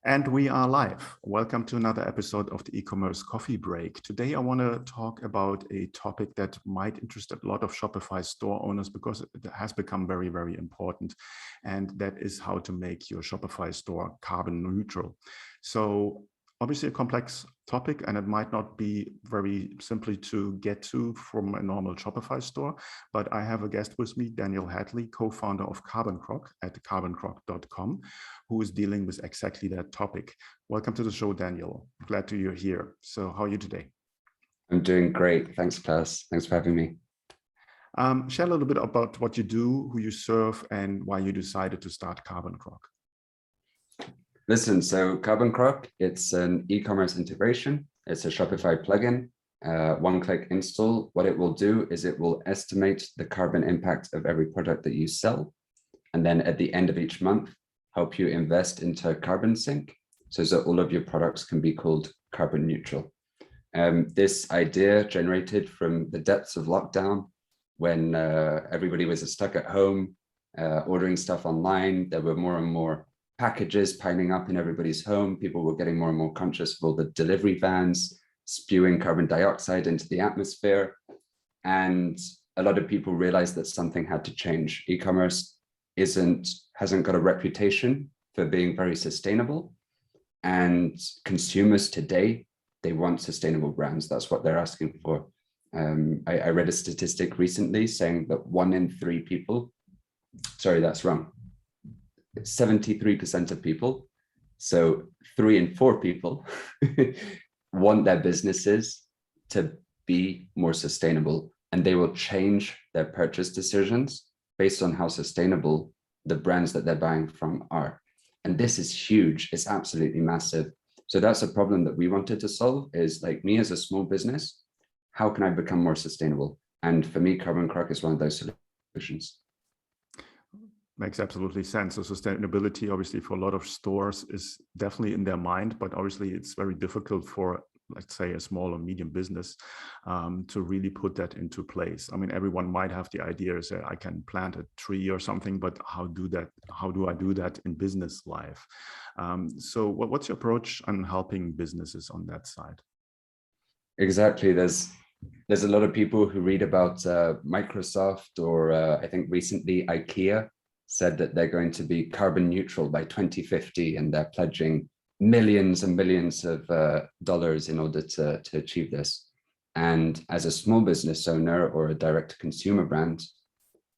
And we are live. Welcome to another episode of the e-commerce coffee break. Today, I want to talk about a topic that might interest a lot of Shopify store owners because it has become very, very important. And that is how to make your Shopify store carbon neutral. So obviously a complex topic, and it might not be very simply to get to from a normal Shopify store, but I have a guest with me, Daniel Hadley, co-founder of CarbonCroc at carboncroc.com, who is dealing with exactly that topic. Welcome to the show, Daniel. Glad you're here. So how are you today? I'm doing great. Thanks, Klaus. Thanks for having me. Share a little bit about what you do, who you serve, and why you decided to start CarbonCroc. Listen, so CarbonCroc, it's an e-commerce integration. It's a Shopify plugin, one-click install. What it will do is it will estimate the carbon impact of every product that you sell. And then at the end of each month, help you invest into a carbon sink so that all of your products can be called carbon neutral. This idea generated from the depths of lockdown when everybody was stuck at home, ordering stuff online. There were more and more packages piling up in everybody's home. People were getting more and more conscious of all the delivery vans spewing carbon dioxide into the atmosphere. And a lot of people realized that something had to change. E-commerce hasn't got a reputation for being very sustainable. And consumers today, they want sustainable brands. That's what they're asking for. I read a statistic recently saying that 1 in 3 people, sorry, that's wrong. 73% of people, so 3 in 4 people want their businesses to be more sustainable, and they will change their purchase decisions based on how sustainable the brands that they're buying from are. And this is huge. It's absolutely massive. So that's a problem that we wanted to solve, is like, me as a small business, how can I become more sustainable? And for me, CarbonCroc is one of those solutions. Makes absolutely sense. So sustainability, obviously, for a lot of stores is definitely in their mind, but obviously it's very difficult for, let's say, a small or medium business to really put that into place. I mean, everyone might have the idea, say, I can plant a tree or something, but how do I do that in business life? So what's your approach on helping businesses on that side? Exactly. There's a lot of people who read about Microsoft, or I think recently IKEA said that they're going to be carbon neutral by 2050, and they're pledging millions and millions of dollars in order to achieve this. And as a small business owner or a direct consumer brand,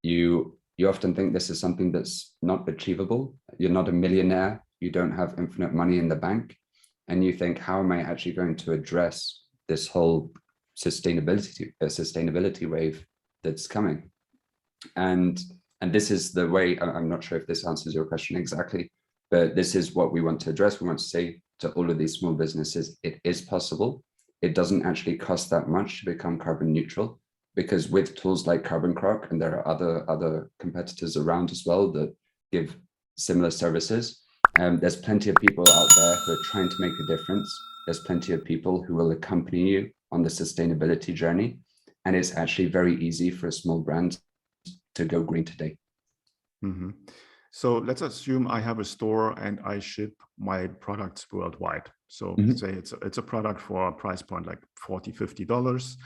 you often think this is something that's not achievable. You're not a millionaire, you don't have infinite money in the bank, and you think, how am I actually going to address this whole sustainability wave that's coming? And this is the way, I'm not sure if this answers your question exactly, but this is what we want to address. We want to say to all of these small businesses, it is possible. It doesn't actually cost that much to become carbon neutral, because with tools like CarbonCroc, and there are other competitors around as well that give similar services, there's plenty of people out there who are trying to make a difference. There's plenty of people who will accompany you on the sustainability journey. And it's actually very easy for a small brand to go green today. Mm-hmm. So let's assume I have a store and I ship my products worldwide. So say it's a product for a price point like $40-50,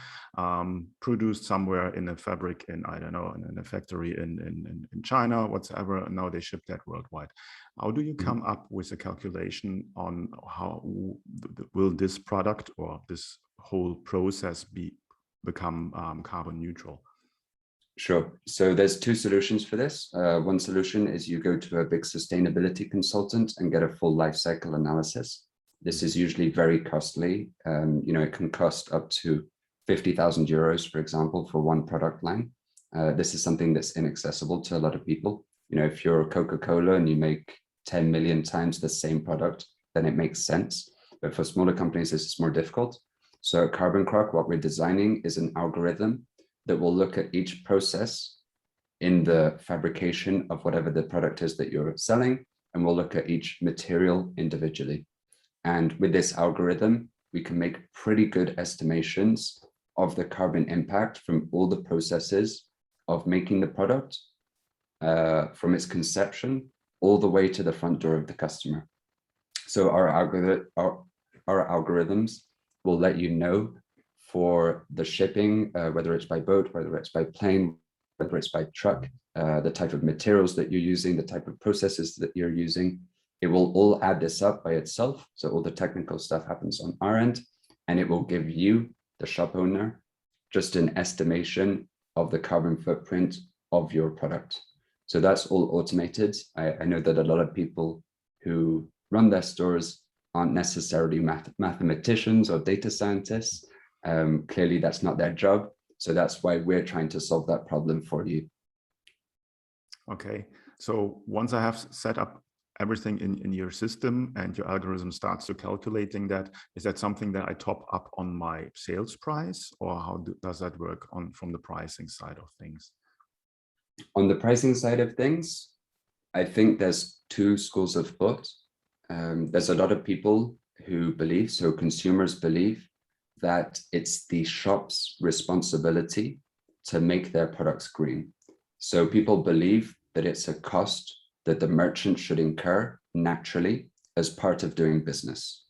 produced somewhere in a fabric in, I don't know, in a factory in China, whatever. Now they ship that worldwide. How do you come up with a calculation on how will this product or this whole process become carbon neutral? Sure. So there's 2 solutions for this. One solution is you go to a big sustainability consultant and get a full life cycle analysis. This is usually very costly. It can cost up to 50,000 euros, for example, for one product line. This is something that's inaccessible to a lot of people. If you're Coca-Cola and you make 10 million times the same product, then it makes sense. But for smaller companies, this is more difficult. So at CarbonCroc, what we're designing is an algorithm that will look at each process in the fabrication of whatever the product is that you're selling, and we'll look at each material individually. And with this algorithm, we can make pretty good estimations of the carbon impact from all the processes of making the product, from its conception all the way to the front door of the customer. So our algorithms will let you know for the shipping, whether it's by boat, whether it's by plane, whether it's by truck, the type of materials that you're using, the type of processes that you're using. It will all add this up by itself. So all the technical stuff happens on our end, and it will give you, the shop owner, just an estimation of the carbon footprint of your product. So that's all automated. I know that a lot of people who run their stores aren't necessarily mathematicians or data scientists. Clearly, that's not their job. So that's why we're trying to solve that problem for you. Okay. So once I have set up everything in your system and your algorithm starts to calculating that, is that something that I top up on my sales price, or how does that work from the pricing side of things? On the pricing side of things, I think there's two schools of thought. There's a lot of people who believe, so consumers believe, that it's the shop's responsibility to make their products green. So people believe that it's a cost that the merchant should incur naturally as part of doing business.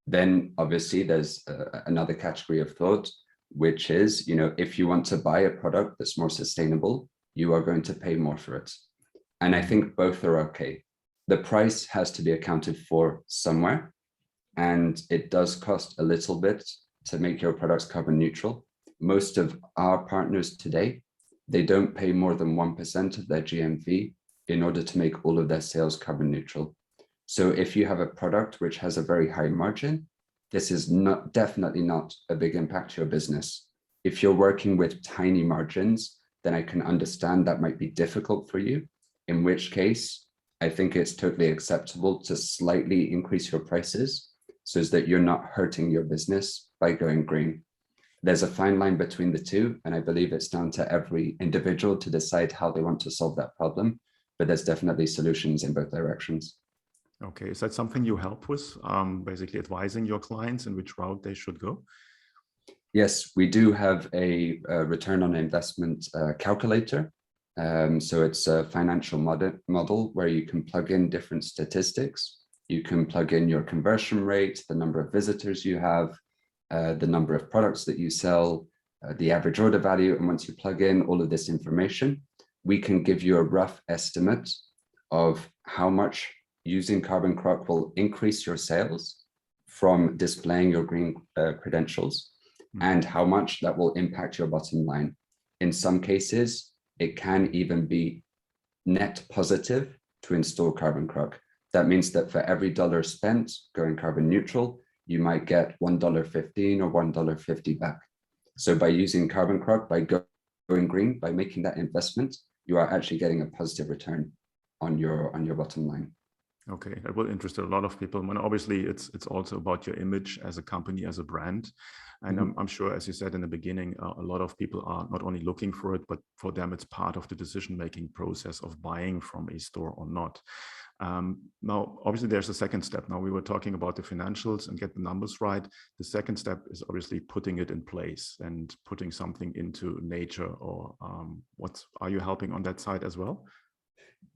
Then obviously there's another category of thought, which is, if you want to buy a product that's more sustainable, you are going to pay more for it. And I think both are okay. The price has to be accounted for somewhere, and it does cost a little bit to make your products carbon neutral. Most of our partners today, they don't pay more than 1% of their GMV in order to make all of their sales carbon neutral. So if you have a product which has a very high margin, this is definitely not a big impact to your business. If you're working with tiny margins, then I can understand that might be difficult for you, in which case I think it's totally acceptable to slightly increase your prices so that you're not hurting your business by going green. There's a fine line between the two, and I believe it's down to every individual to decide how they want to solve that problem, but there's definitely solutions in both directions. Okay, is that something you help with, basically advising your clients in which route they should go? Yes, we do have a return on investment calculator. So it's a financial model where you can plug in different statistics. You can plug in your conversion rate, the number of visitors you have, the number of products that you sell, the average order value. And once you plug in all of this information, we can give you a rough estimate of how much using Carbon Croc will increase your sales from displaying your green credentials, and how much that will impact your bottom line. In some cases, it can even be net positive to install Carbon Croc. That means that for every dollar spent going carbon neutral, you might get $1.15 or $1.50 back. So by using Carbon Croc, by going green, by making that investment, you are actually getting a positive return on your bottom line. Okay, that will interest a lot of people. And obviously, it's also about your image as a company, as a brand. And I'm sure, as you said in the beginning, a lot of people are not only looking for it, but for them, it's part of the decision-making process of buying from a store or not. Now, obviously, there's a second step. Now, we were talking about the financials and get the numbers right. The second step is obviously putting it in place and putting something into nature. Or are you helping on that side as well?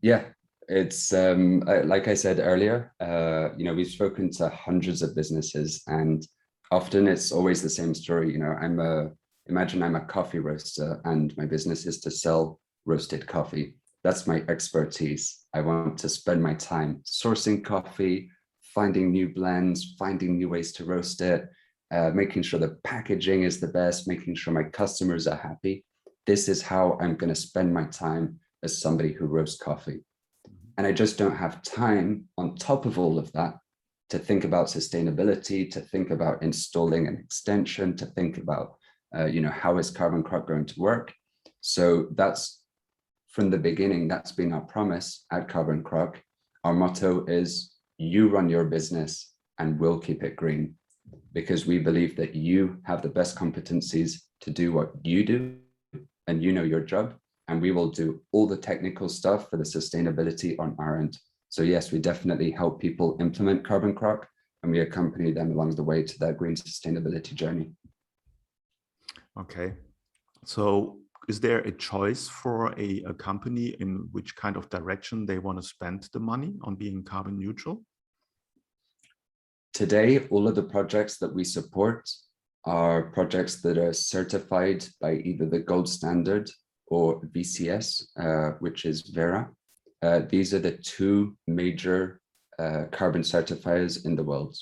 Yeah. It's like I said earlier, we've spoken to hundreds of businesses, and often it's always the same story. Imagine I'm a coffee roaster and my business is to sell roasted coffee. That's my expertise. I want to spend my time sourcing coffee, finding new blends, finding new ways to roast it, making sure the packaging is the best, making sure my customers are happy. This is how I'm going to spend my time as somebody who roasts coffee. And I just don't have time on top of all of that to think about sustainability, to think about installing an extension, to think about, how is Carbon Croc going to work? So that's, from the beginning, that's been our promise at Carbon Croc. Our motto is, you run your business and we'll keep it green, because we believe that you have the best competencies to do what you do, and you know your job. And we will do all the technical stuff for the sustainability on our end. So yes, we definitely help people implement Carbon Croc, and we accompany them along the way to their green sustainability journey. Okay. So is there a choice for a company in which kind of direction they want to spend the money on being carbon neutral? Today, all of the projects that we support are projects that are certified by either the gold standard or VCS, which is Vera. These are the two major carbon certifiers in the world.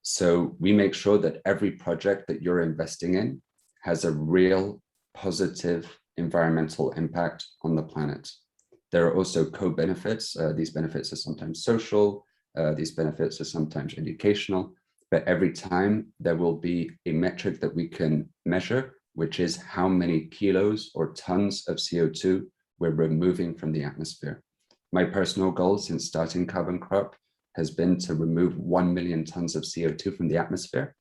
So we make sure that every project that you're investing in has a real positive environmental impact on the planet. There are also co-benefits. These benefits are sometimes social, these benefits are sometimes educational, but every time there will be a metric that we can measure, which is how many kilos or tons of CO2 we're removing from the atmosphere. My personal goal since starting Carbon Crop has been to remove 1 million tons of CO2 from the atmosphere.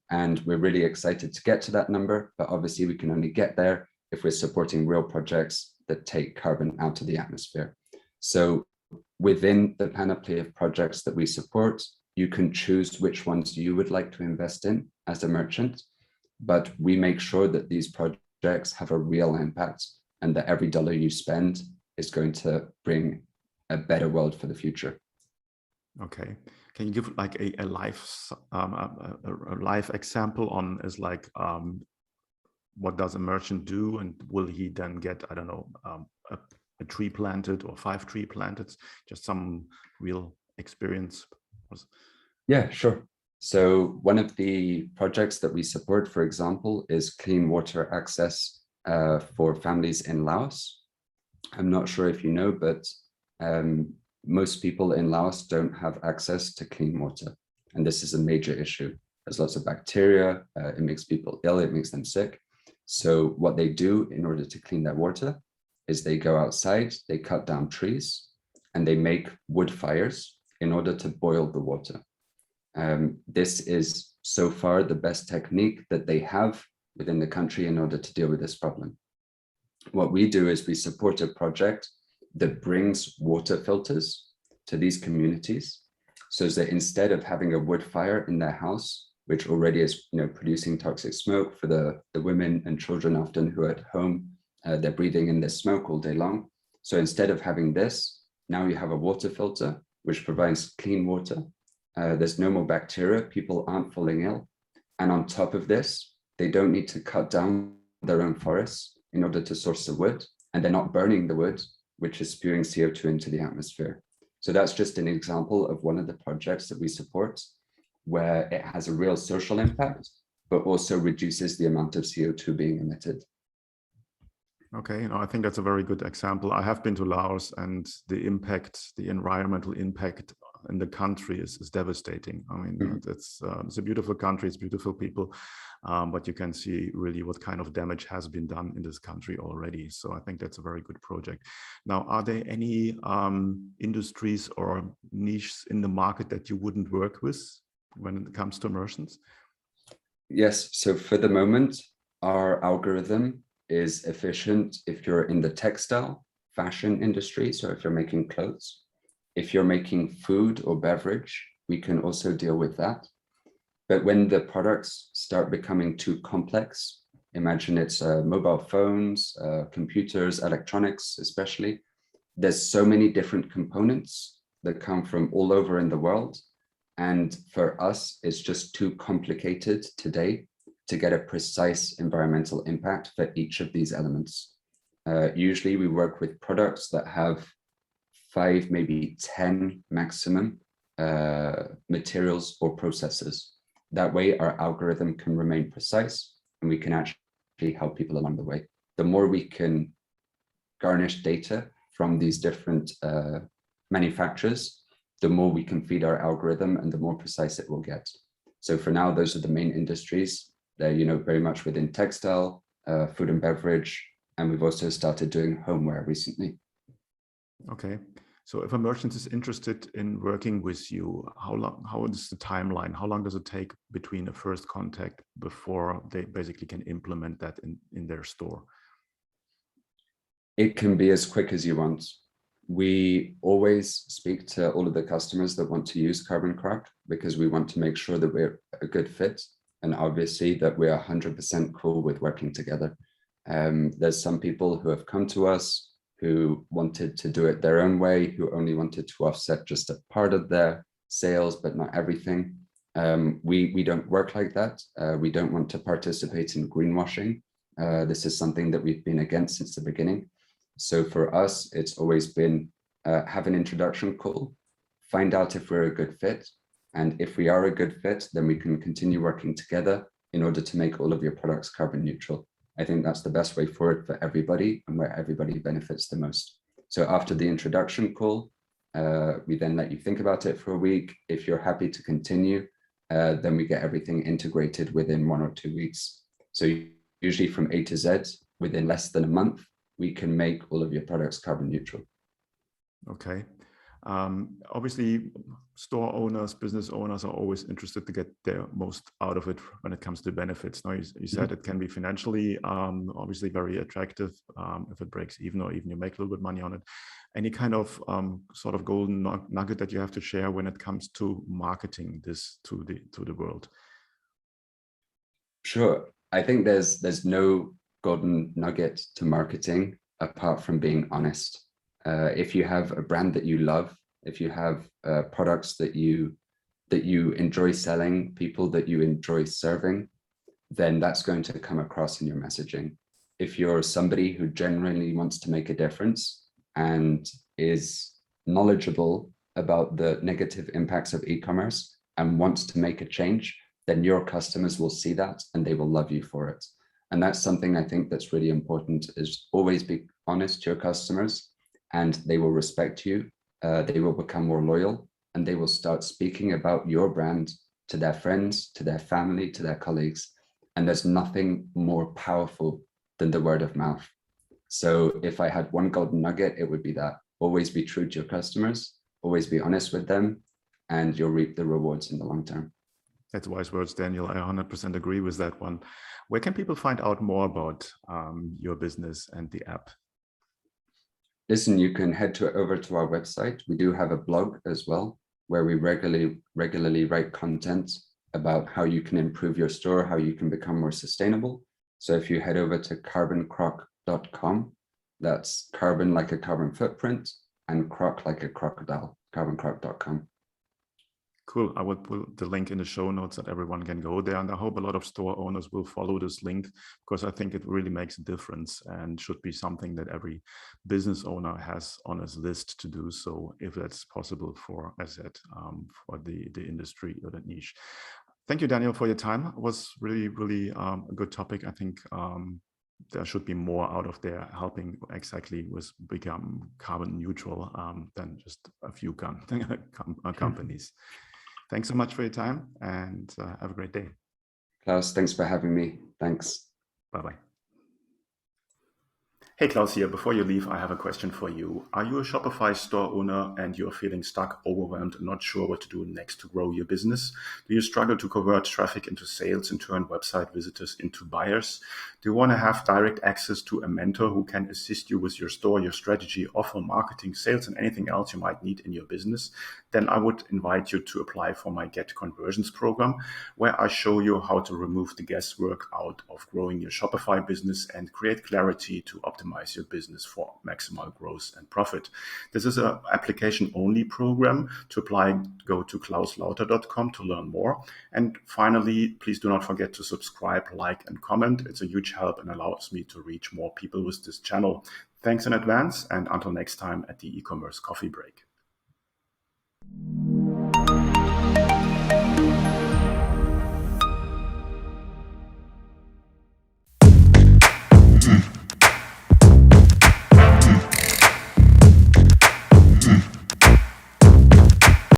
And we're really excited to get to that number, but obviously we can only get there if we're supporting real projects that take carbon out of the atmosphere. So within the panoply of projects that we support, you can choose which ones you would like to invest in as a merchant, but we make sure that these projects have a real impact and that every dollar you spend is going to bring a better world for the future. Okay, can you give like a live example on what does a merchant do, and will he then get, I don't know, a tree planted or 5 trees planted? Just some real experience. Yeah, sure. So one of the projects that we support, for example, is clean water access for families in Laos. I'm not sure if you know, but most people in Laos don't have access to clean water. And this is a major issue. There's lots of bacteria, it makes people ill, it makes them sick. So what they do in order to clean their water is they go outside, they cut down trees, and they make wood fires in order to boil the water. This is so far the best technique that they have within the country in order to deal with this problem. What we do is we support a project that brings water filters to these communities, so that instead of having a wood fire in their house, which already is producing toxic smoke for the women and children often who are at home, they're breathing in this smoke all day long. So instead of having this, now you have a water filter which provides clean water. There's no more bacteria, people aren't falling ill. And on top of this, they don't need to cut down their own forests in order to source the wood, and they're not burning the wood, which is spewing CO2 into the atmosphere. So that's just an example of one of the projects that we support, where it has a real social impact, but also reduces the amount of CO2 being emitted. Okay, I think that's a very good example. I have been to Laos, and the environmental impact in the country is devastating. I mean, it's a beautiful country, it's beautiful people, but you can see really what kind of damage has been done in this country already. So I think that's a very good project. Now, are there any industries or niches in the market that you wouldn't work with when it comes to merchants? Yes, so for the moment, our algorithm is efficient if you're in the textile, fashion industry, so if you're making clothes. If you're making food or beverage, we can also deal with that. But when the products start becoming too complex, imagine it's mobile phones, computers, electronics especially, there's so many different components that come from all over in the world. And for us, it's just too complicated today to get a precise environmental impact for each of these elements. Usually we work with products that have 5, maybe 10 maximum materials or processes. That way our algorithm can remain precise and we can actually help people along the way. The more we can garnish data from these different manufacturers, the more we can feed our algorithm and the more precise it will get. So for now, those are the main industries. They're very much within textile, food and beverage, and we've also started doing homeware recently. Okay. So if a merchant is interested in working with you, how is the timeline? How long does it take between a first contact before they basically can implement that in their store? It can be as quick as you want. We always speak to all of the customers that want to use Carbon Crop because we want to make sure that we're a good fit, and obviously that we're 100% cool with working together. There's some people who have come to us who wanted to do it their own way, who only wanted to offset just a part of their sales, but not everything. We don't work like that. We don't want to participate in greenwashing. This is something that we've been against since the beginning. So for us, it's always been have an introduction call, find out if we're a good fit. And if we are a good fit, then we can continue working together in order to make all of your products carbon neutral. I think that's the best way forward for everybody and where everybody benefits the most. So after the introduction call, we then let you think about it for a week. If you're happy to continue, then we get everything integrated within 1 or 2 weeks. So usually from A to Z, within less than a month, we can make all of your products carbon neutral. Okay. Obviously, store owners, business owners are always interested to get their most out of it when it comes to benefits. Now, you said it can be financially, obviously very attractive if it breaks even, or even you make a little bit money on it. Any kind of sort of golden nugget that you have to share when it comes to marketing this to the world? Sure. I think there's no golden nugget to marketing apart from being honest. If you have a brand that you love, if you have products that you enjoy selling, people that you enjoy serving, then that's going to come across in your messaging. If you're somebody who genuinely wants to make a difference and is knowledgeable about the negative impacts of e-commerce and wants to make a change, then your customers will see that and they will love you for it. And that's something I think that's really important, is always be honest to your customers, and they will respect you. They will become more loyal, and they will start speaking about your brand to their friends, to their family, to their colleagues. And there's nothing more powerful than the word of mouth. So if I had one golden nugget, it would be that. Always be true to your customers, always be honest with them, and you'll reap the rewards in the long term. That's wise words, Daniel. I 100% agree with that one. Where can people find out more about your business and the app? Listen, you can head over to our website. We do have a blog as well, where we regularly write content about how you can improve your store, how you can become more sustainable. So if you head over to carboncroc.com, that's carbon like a carbon footprint and croc like a crocodile, carboncroc.com. Cool. I will put the link in the show notes that everyone can go there. And I hope a lot of store owners will follow this link, because I think it really makes a difference and should be something that every business owner has on his list to do so, if that's possible for, as I said, for the industry or the niche. Thank you, Daniel, for your time. It was really a good topic. I think there should be more out of there helping exactly with become carbon neutral than just a few companies. Thanks so much for your time, and have a great day. Klaus, thanks for having me. Thanks. Bye-bye. Hey, Klaus here. Before you leave, I have a question for you. Are you a Shopify store owner and you're feeling stuck, overwhelmed, and not sure what to do next to grow your business? Do you struggle to convert traffic into sales and turn website visitors into buyers? Do you want to have direct access to a mentor who can assist you with your store, your strategy, offer, marketing, sales, and anything else you might need in your business? Then I would invite you to apply for my Get Conversions program, where I show you how to remove the guesswork out of growing your Shopify business and create clarity to optimize your business for maximal growth and profit. This is an application-only program. To apply, go to klauslauter.com to learn more. And finally, please do not forget to subscribe, like, and comment. It's a huge help and allows me to reach more people with this channel. Thanks in advance, and until next time at the e-commerce coffee break.